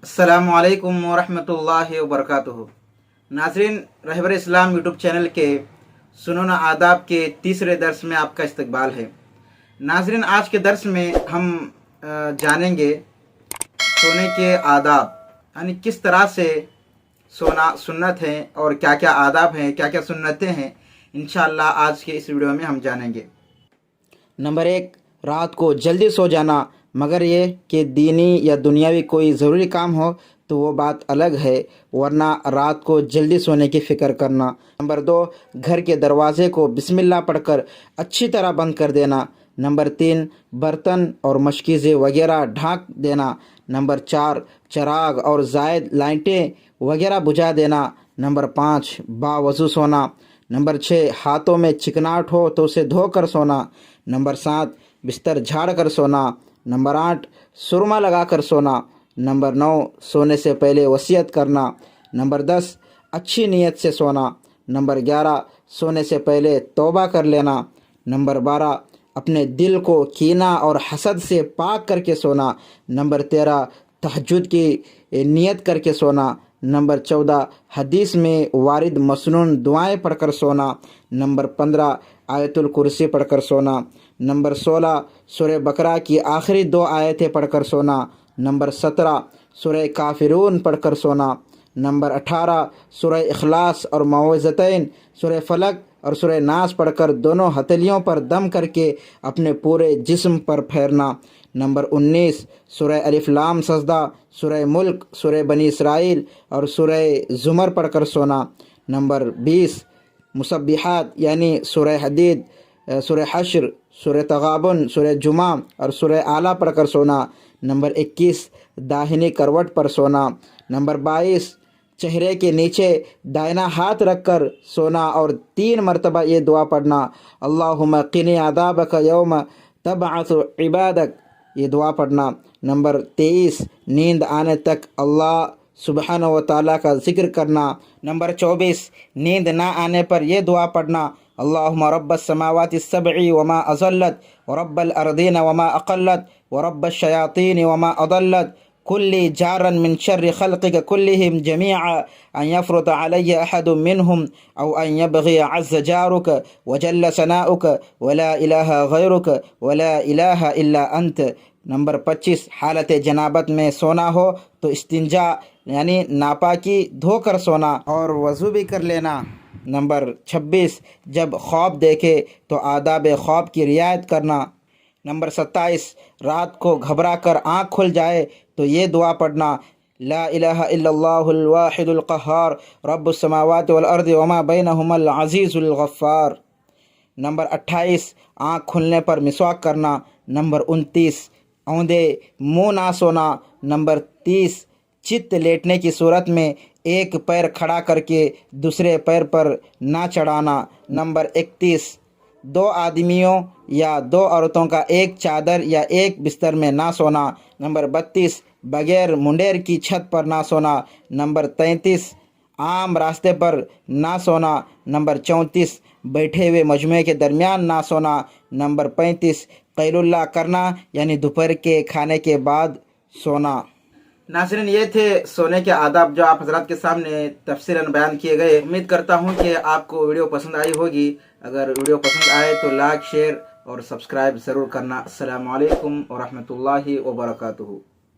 अस्सलामु अलैकुम वरहमतुल्लाहि वबरकातुहू। नाज़रीन, रहबर इस्लाम यूट्यूब चैनल के सुनून आदाब के तीसरे दर्स में आपका इस्तकबाल है। नाज़रीन, आज के दर्स में हम जानेंगे सोने के आदाब, यानी किस तरह से सोना सुन्नत है और क्या क्या आदाब हैं, क्या क्या सुन्नतें हैं। इंशाअल्लाह आज के इस वीडियो में हम जानेंगे। नंबर 1, रात को जल्दी सो जाना, मगर ये कि दीनी या दुनियावी कोई ज़रूरी काम हो तो वो बात अलग है, वरना रात को जल्दी सोने की फ़िक्र करना। नंबर 2, घर के दरवाज़े को बिस्मिल्लाह पढ़कर अच्छी तरह बंद कर देना। नंबर 3, बर्तन और मशकीज़ें वगैरह ढाँक देना। नंबर 4, चराग और जायद लाइटें वगैरह बुझा देना। नंबर 5, बावज़ू सोना। नंबर 6, हाथों में चिकनाहट हो तो उसे धोकर सोना। नंबर 7, बिस्तर झाड़ कर सोना। नंबर 8, सुरमा लगा कर सोना। नंबर 9, सोने से पहले वसीयत करना। नंबर 10, अच्छी नीयत से सोना। नंबर 11, सोने से पहले तौबा कर लेना। नंबर 12, अपने दिल को कीना और हसद से पाक करके सोना। नंबर 13, तहज्जुद की नियत करके सोना। नंबर 14, हदीस में वारिद मसनून दुआएं पढ़कर सोना। नंबर 15, आयतुल कुर्सी पढ़कर सोना। नंबर 16, सूरह बकरा की आखिरी 2 आयतें पढ़कर सोना। नंबर 17, सूरह काफिरून पढ़कर सोना। नंबर 18, सूरह इखलास और मुअव्विज़तैन, सूरह फलक और सूरह नास पढ़कर दोनों हथेलियों पर दम करके अपने पूरे जिस्म पर फेरना। नंबर 19, सूरह अलिफ लाम सजदा, सूरह मुल्क, सूरह बनी इसराइल और सूरह ज़ुमर पढ़कर सोना। नंबर 20, मुसब्बिहात यानी सूरह हदीद, सूरह हश्र, सूरह तगाबुन, सूरह जुमा और सूरह आला पढ़कर सोना। नंबर 21, दाहिनी करवट पर सोना। नंबर 22, चेहरे के नीचे दाहिना हाथ रखकर सोना और 3 मरतबा ये दुआ पढ़ना, अल्लाहुम्मा क़िनी अज़ाबक यौम तबअसु इबादक, ये दुआ पढ़ना। नंबर 23, नींद आने तक अल्लाह सुब्हानहू व तआला का ज़िक्र करना। नंबर 24, नींद ना आने पर यह दुआ पढ़ना, अल्लाहुम्मा रब्बस समावाति सबई वमा अज़ल्लत व रब्बल अर्दीन वमा अक़ल्लत व रब्बश शयातीन वमा अदल्लत कुल्ली जारन मिन शर्रि खल्क़िक कुल्लिहिम जमीअ अन यफ़्रुत अलैहि अहदुम मिनहुम औ अन यबग़ी अज़्ज़ जारुक व जल्ल सनाउक व ला इलाहा गैरुक व ला इलाहा इल्ला अंत। नंबर 25, हालत जनाबत में सोना हो तो इस्तिंजा यानी नापाकी धोकर सोना और वज़ू भी कर लेना। नंबर 26, जब ख्वाब देखे तो आदाब ख्वाब की रियायत करना। नंबर 27, रात को घबरा कर आँख खुल जाए तो ये दुआ पढ़ना, ला इलाहा इल्लल्लाहुल वाहिदुल क़हार रब्बुस समावाति वल अर्दि वमा बैनहुमल अज़ीज़ुल गफ़्फ़ार। नंबर 28, आँख खुलने पर मिसवाक करना। नंबर 29, औंधे मुँह ना सोना। नंबर 30, चित्त लेटने की सूरत में एक पैर खड़ा करके दूसरे पैर पर ना चढ़ाना। नंबर 31, 2 आदमियों या 2 औरतों का एक चादर या एक बिस्तर में ना सोना। नंबर 32, बगैर मुंडेर की छत पर ना सोना। नंबर 33, आम रास्ते पर ना सोना। नंबर 34, बैठे हुए मजमे के दरमियान ना सोना। नंबर 35, क़ैलुल्लाह करना यानी दोपहर के खाने के बाद सोना। नाज़रीन, ये थे सोने के आदाब जो आप हजरात के सामने तफसीलन बयान किए गए। उम्मीद करता हूँ कि आपको वीडियो पसंद आई होगी। अगर वीडियो पसंद आए तो लाइक, शेयर और सब्सक्राइब ज़रूर करना। अस्सलामु अलैकुम व रहमतुल्लाहि व बरकातुहू।